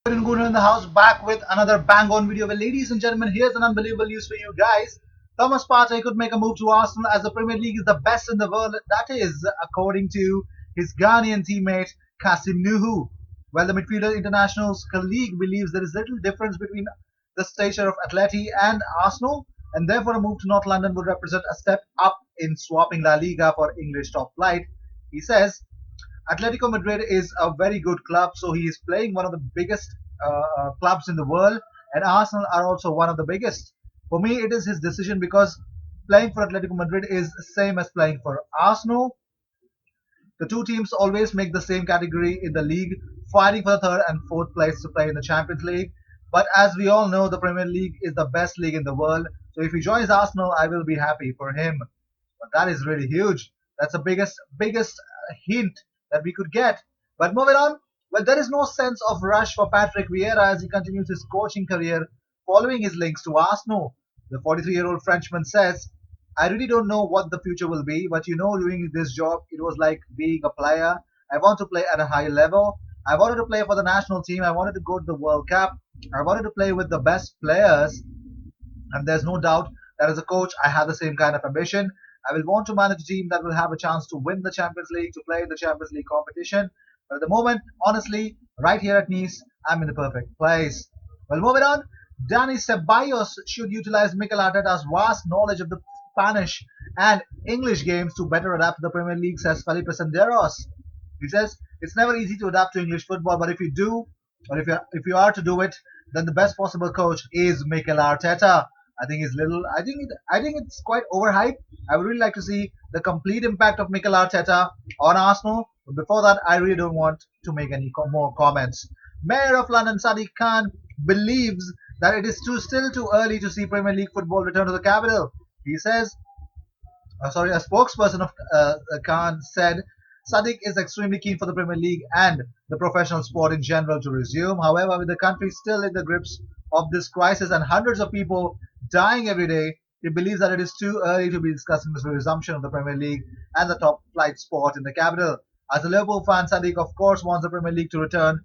Gunnar in the house, back with another bang on video. Well, ladies and gentlemen, here's an unbelievable news for you guys. Thomas Partey could make a move to Arsenal as the Premier League is the best in the world. That is, according to his Ghanaian teammate Kasim Nuhu. Well, the midfielder international's colleague believes there is little difference between the stature of Atleti and Arsenal, and therefore a move to North London would represent a step up in swapping La Liga for English top flight. He says Atletico Madrid is a very good club, so he is playing one of the biggest clubs in the world, and Arsenal are also one of the biggest. For me, it is his decision because playing for Atletico Madrid is the same as playing for Arsenal. The two teams always make the same category in the league, fighting for the third and fourth place to play in the Champions League. But as we all know, the Premier League is the best league in the world. So if he joins Arsenal, I will be happy for him. But that is really huge. That's the biggest hint that we could get. But moving on, well, there is no sense of rush for Patrick Vieira as he continues his coaching career following his links to Arsenal. The 43-year-old Frenchman says, I really don't know what the future will be, but doing this job, it was like being a player. I want to play at a high level. I wanted to play for the national team. I wanted to go to the World Cup. I wanted to play with the best players. And there's no doubt that as a coach, I have the same kind of ambition. I will want to manage a team that will have a chance to win the Champions League, to play in the Champions League competition. But at the moment, honestly, right here at Nice, I'm in the perfect place. Well, moving on, Dani Ceballos should utilize Mikel Arteta's vast knowledge of the Spanish and English games to better adapt to the Premier League, says Felipe Senderos. He says it's never easy to adapt to English football, but if you do, or if you are to do it, then the best possible coach is Mikel Arteta. I think it's little. I think it's quite overhyped. I would really like to see the complete impact of Mikel Arteta on Arsenal. But before that, I really don't want to make any more comments. Mayor of London Sadiq Khan believes that it is still too early to see Premier League football return to the capital. He says a spokesperson of Khan said Sadiq is extremely keen for the Premier League and the professional sport in general to resume. However, with the country still in the grips of this crisis and hundreds of people dying every day, he believes that it is too early to be discussing the resumption of the Premier League and the top flight sport in the capital. As a Liverpool fan, Sadiq of course wants the Premier League to return,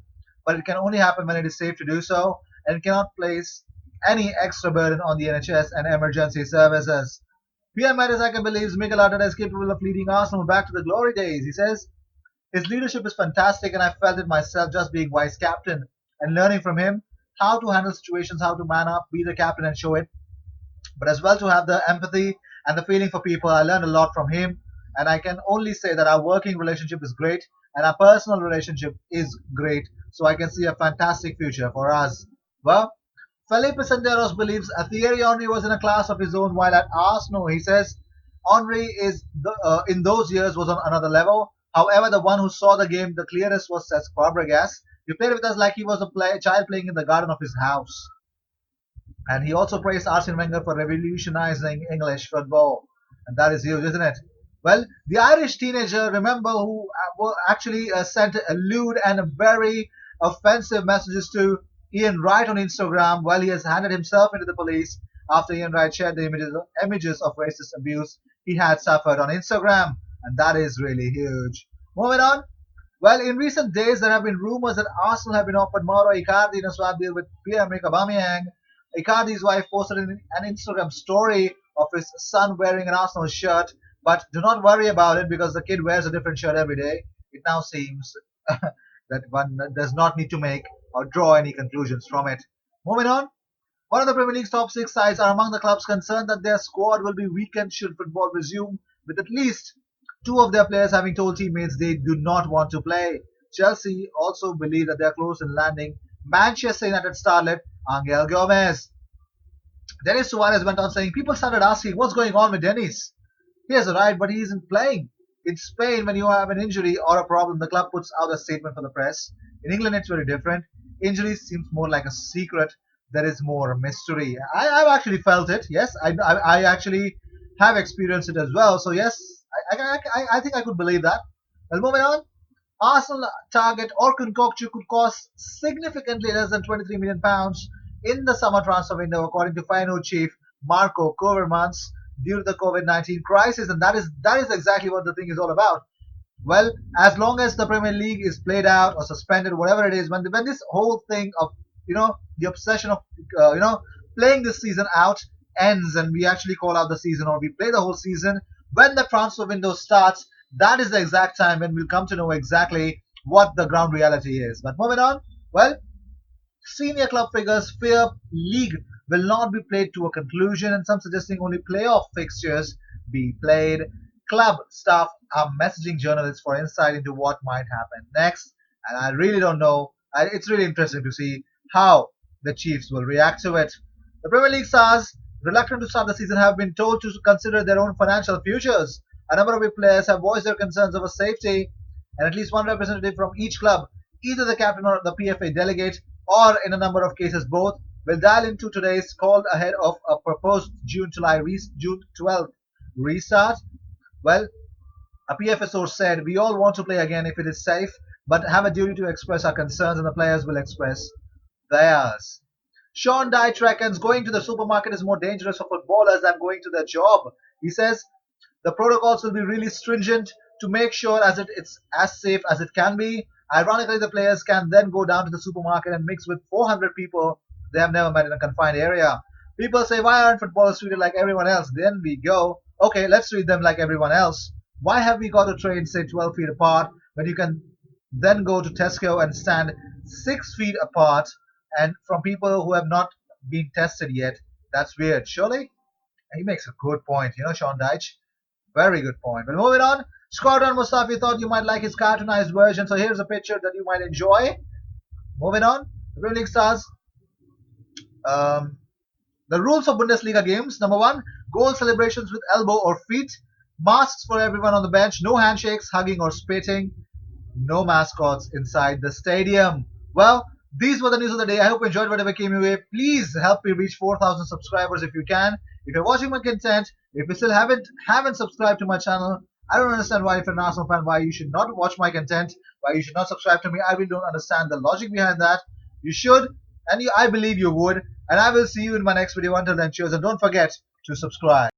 but it can only happen when it is safe to do so, and it cannot place any extra burden on the NHS and emergency services. Pierre Mertesacker believes Mikel Arteta is capable of leading Arsenal back to the glory days. He says, his leadership is fantastic and I felt it myself just being vice captain and learning from him how to handle situations, how to man up, be the captain and show it, but as well to have the empathy and the feeling for people. I learned a lot from him, and I can only say that our working relationship is great and our personal relationship is great. So I can see a fantastic future for us. Well, Felipe Senderos believes Thierry Henry was in a class of his own while at Arsenal. He says Henry in those years was on another level. However, the one who saw the game the clearest was Cesc Fabregas. He played with us like he was a child playing in the garden of his house. And he also praised Arsene Wenger for revolutionizing English football. And that is huge, isn't it? Well, the Irish teenager, remember, who actually sent lewd and very offensive messages to Ian Wright on Instagram while he has handed himself into the police after Ian Wright shared the images of racist abuse he had suffered on Instagram. And that is really huge. Moving on. Well, in recent days, there have been rumors that Arsenal have been offered Mauro Icardi in a swap deal with Pierre-Emerick Aubameyang. Icardi's wife posted an Instagram story of his son wearing an Arsenal shirt, but do not worry about it because the kid wears a different shirt every day. It now seems that one does not need to make or draw any conclusions from it. Moving on, one of the Premier League's top six sides are among the clubs concerned that their squad will be weakened should football resume, with at least two of their players having told teammates they do not want to play. Chelsea also believe that they are close in landing Manchester United starlet Angel Gomez. Denis Suarez went on saying, people started asking what's going on with Denis. He has arrived, but he isn't playing. In Spain, when you have an injury or a problem, the club puts out a statement for the press. In England, it's very different. Injuries seems more like a secret. There is more mystery. I've actually felt it. Yes, I actually have experienced it as well. So yes, I think I could believe that. Well, moving on. Arsenal target Orkun Kokcu could cost significantly less than £23 million in the summer transfer window, according to Feyenoord chief Marco Kovermans, due to the COVID-19 crisis, and that is exactly what the thing is all about. Well, as long as the Premier League is played out or suspended, whatever it is, when this whole thing of the obsession of playing this season out ends, and we actually call out the season or we play the whole season, when the transfer window starts, that is the exact time when we'll come to know exactly what the ground reality is. But moving on, well, senior club figures fear league will not be played to a conclusion, and some suggesting only playoff fixtures be played. Club staff are messaging journalists for insight into what might happen next, and I really don't know. It's really interesting to see how the Chiefs will react to it. The Premier League stars, reluctant to start the season, have been told to consider their own financial futures. A number of players have voiced their concerns over safety, and at least one representative from each club, either the captain or the PFA delegate, or in a number of cases both, will dial into today's call ahead of a proposed June 12th restart. Well, a PFA source said, "We all want to play again if it is safe, but have a duty to express our concerns, and the players will express theirs." Sean Dyche reckons going to the supermarket is more dangerous for footballers than going to their job. He says the protocols will be really stringent to make sure it's as safe as it can be. Ironically, the players can then go down to the supermarket and mix with 400 people they have never met in a confined area. People say, why aren't footballers treated like everyone else? Then we go, okay, let's treat them like everyone else. Why have we got to train, say, 12 feet apart when you can then go to Tesco and stand 6 feet apart and from people who have not been tested yet? That's weird. Surely? He makes a good point, Sean Dyche. Very good point. But moving on, Squadron Mustafi thought you might like his cartoonized version, so here's a picture that you might enjoy. Moving on, the Premier League stars. Um, the rules of Bundesliga games: number one, goal celebrations with elbow or feet, masks for everyone on the bench, no handshakes, hugging, or spitting, no mascots inside the stadium. Well, these were the news of the day. I hope you enjoyed whatever came your way. Please help me reach 4,000 subscribers if you can. If you're watching my content, if you still haven't subscribed to my channel, I don't understand why, if you're an Arsenal fan, why you should not watch my content, why you should not subscribe to me. I really don't understand the logic behind that. You should, and I believe you would. And I will see you in my next video. Until then, cheers, and don't forget to subscribe.